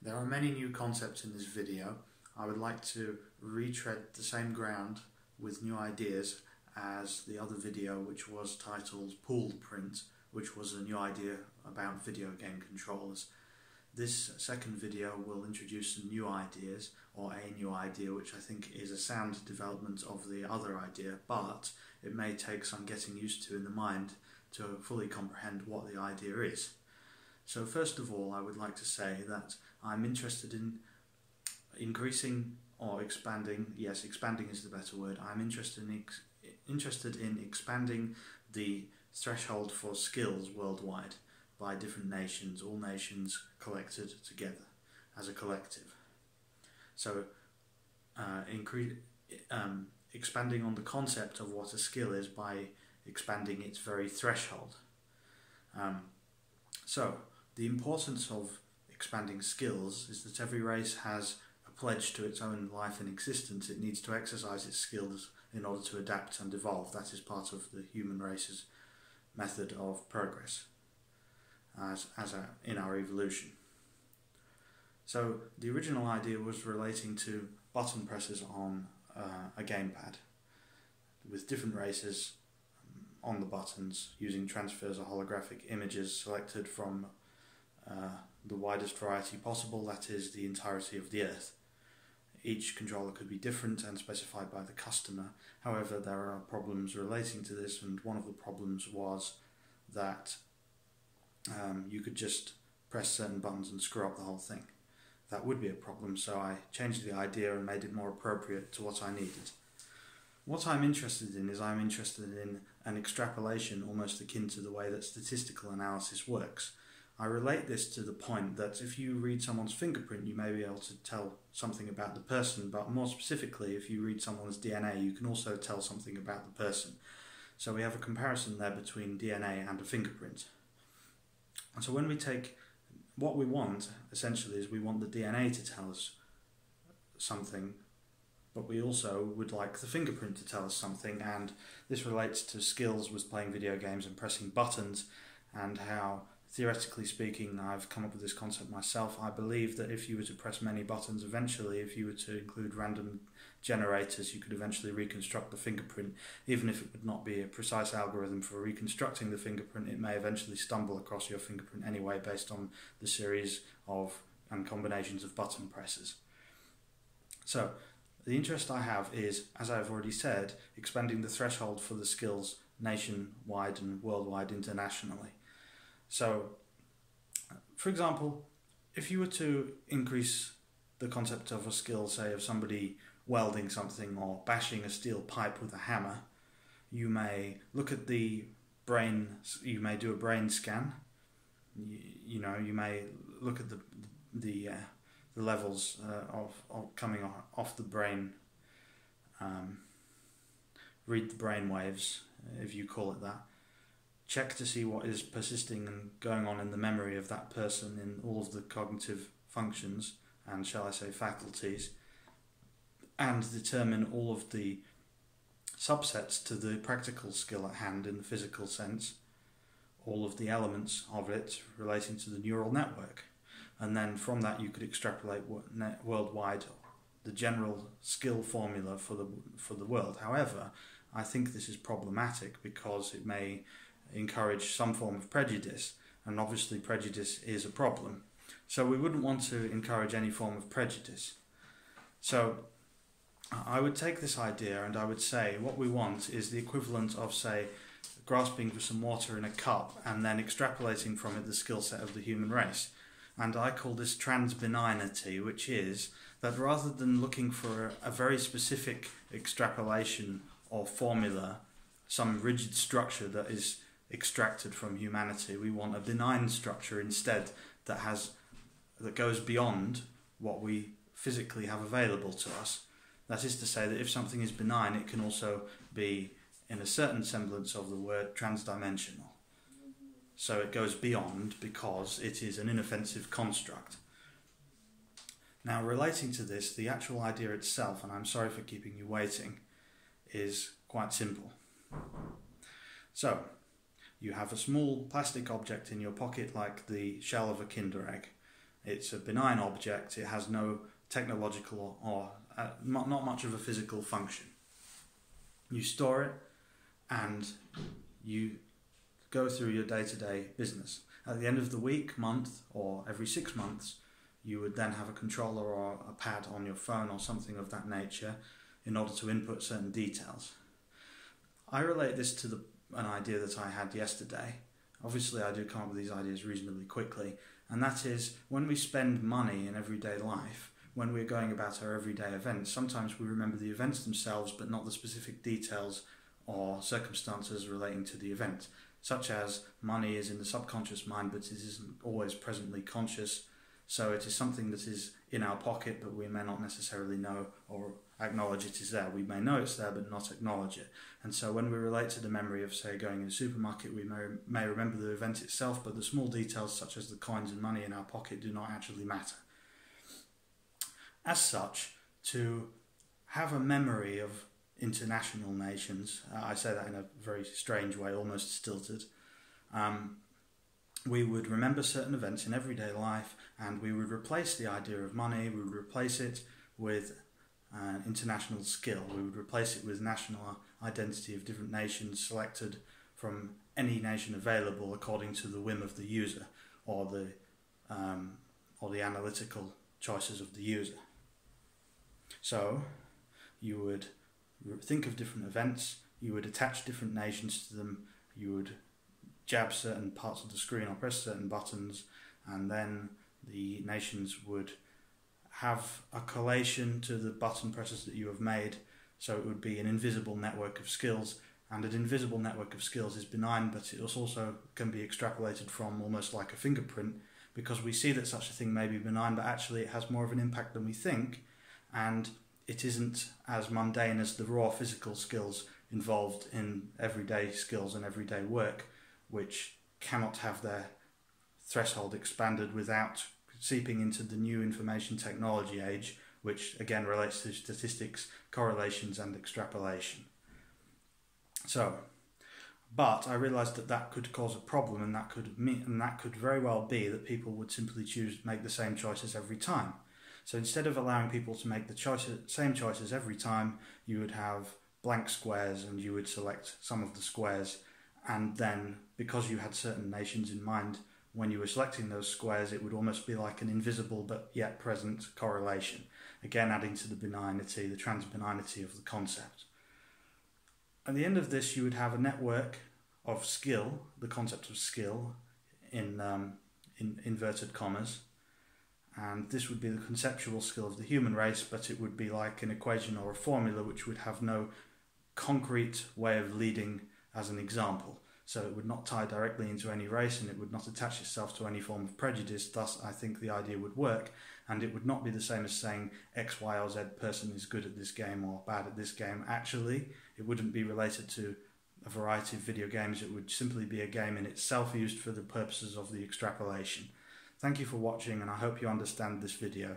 There are many new concepts in this video. I would like to retread the same ground with new ideas as the other video, which was titled Pooled Print, which was a new idea about video game controllers. This second video will introduce some new ideas, or a new idea, which I think is a sound development of the other idea, but it may take some getting used to in the mind to fully comprehend what the idea is. So first of all, I would like to say that I'm interested in increasing or expanding, yes, expanding is the better word, I'm interested in expanding the threshold for skills worldwide by different nations, all nations collected together as a collective. So expanding on the concept of what a skill is by expanding its very threshold. So the importance of expanding skills is that every race has a pledge to its own life and existence. It needs to exercise its skills in order to adapt and evolve. That is part of the human race's method of progress in our evolution. So the original idea was relating to button presses on a gamepad with different races on the buttons using transfers of holographic images selected from the widest variety possible, that is the entirety of the Earth. Each controller could be different and specified by the customer. However, there are problems relating to this, and one of the problems was that you could just press certain buttons and screw up the whole thing. That would be a problem, so I changed the idea and made it more appropriate to what I needed. What I'm interested in is I'm interested in an extrapolation almost akin to the way that statistical analysis works. I relate this to the point that if you read someone's fingerprint, you may be able to tell something about the person, but more specifically, if you read someone's DNA, you can also tell something about the person. So we have a comparison there between DNA and a fingerprint. And so when we take, what we want, essentially, is we want the DNA to tell us something, but we also would like the fingerprint to tell us something, and this relates to skills with playing video games and pressing buttons, and how, theoretically speaking, I've come up with this concept myself. I believe that if you were to press many buttons, eventually, if you were to include random generators, you could eventually reconstruct the fingerprint. Even if it would not be a precise algorithm for reconstructing the fingerprint, it may eventually stumble across your fingerprint anyway based on the series of and combinations of button presses. So the interest I have is, as I've already said, expanding the threshold for the skills nationwide and worldwide internationally. So, for example, if you were to increase the concept of a skill, say of somebody welding something or bashing a steel pipe with a hammer, you may look at the brain, you may do a brain scan, you may look at the levels of coming off the brain, read the brain waves, if you call it that, check to see what is persisting and going on in the memory of that person in all of the cognitive functions and, shall I say, faculties, and determine all of the subsets to the practical skill at hand in the physical sense, all of the elements of it relating to the neural network. And then from that you could extrapolate worldwide the general skill formula for the world. However, I think this is problematic because it may encourage some form of prejudice, and obviously prejudice is a problem. So we wouldn't want to encourage any form of prejudice. So I would take this idea and I would say what we want is the equivalent of, say, grasping for some water in a cup and then extrapolating from it the skill set of the human race. And I call this transbenignity, which is that rather than looking for a very specific extrapolation or formula, some rigid structure that is extracted from humanity, we want a benign structure instead that goes beyond what we physically have available to us. That is to say that if something is benign, it can also be, in a certain semblance of the word, transdimensional. So it goes beyond because it is an inoffensive construct. Now, relating to this, the actual idea itself, and I'm sorry for keeping you waiting, is quite simple. So, you have a small plastic object in your pocket like the shell of a Kinder egg. It's a benign object. It has no technological or not much of a physical function. You store it and you go through your day-to-day business. At the end of the week, month, or every 6 months, you would then have a controller or a pad on your phone or something of that nature in order to input certain details. I relate this to an idea that I had yesterday. Obviously, I do come up with these ideas reasonably quickly, and that is when we spend money in everyday life, when we're going about our everyday events, sometimes we remember the events themselves but not the specific details or circumstances relating to the event, such as money is in the subconscious mind but it isn't always presently conscious, so it is something that is in our pocket but we may not necessarily know or acknowledge it is there. We may know it's there but not acknowledge it. And so when we relate to the memory of, say, going in a supermarket, we may remember the event itself, but the small details such as the coins and money in our pocket do not actually matter. As such, to have a memory of international nations, I say that in a very strange way, almost stilted, we would remember certain events in everyday life and we would replace the idea of money, we would replace it with international skill, we would replace it with national identity of different nations selected from any nation available according to the whim of the user or the analytical choices of the user. So you would think of different events, you would attach different nations to them, you would jab certain parts of the screen or press certain buttons, and then the nations would have a collation to the button presses that you have made, so it would be an invisible network of skills, and an invisible network of skills is benign, but it also can be extrapolated from almost like a fingerprint, because we see that such a thing may be benign, but actually it has more of an impact than we think, and it isn't as mundane as the raw physical skills involved in everyday skills and everyday work, which cannot have their threshold expanded without seeping into the new information technology age, which again relates to statistics, correlations and extrapolation. But I realised that could cause a problem, and that could very well be that people would simply make the same choices every time. So instead of allowing people to make the same choices every time, you would have blank squares and you would select some of the squares, and then because you had certain nations in mind when you were selecting those squares, it would almost be like an invisible but yet present correlation, again adding to the benignity, the transbenignity of the concept. At the end of this, you would have a network of skill, the concept of skill in inverted commas, and this would be the conceptual skill of the human race, but it would be like an equation or a formula which would have no concrete way of leading as an example. So it would not tie directly into any race and it would not attach itself to any form of prejudice. Thus, I think the idea would work, and it would not be the same as saying X, Y or Z person is good at this game or bad at this game. Actually, it wouldn't be related to a variety of video games. It would simply be a game in itself used for the purposes of the extrapolation. Thank you for watching, and I hope you understand this video.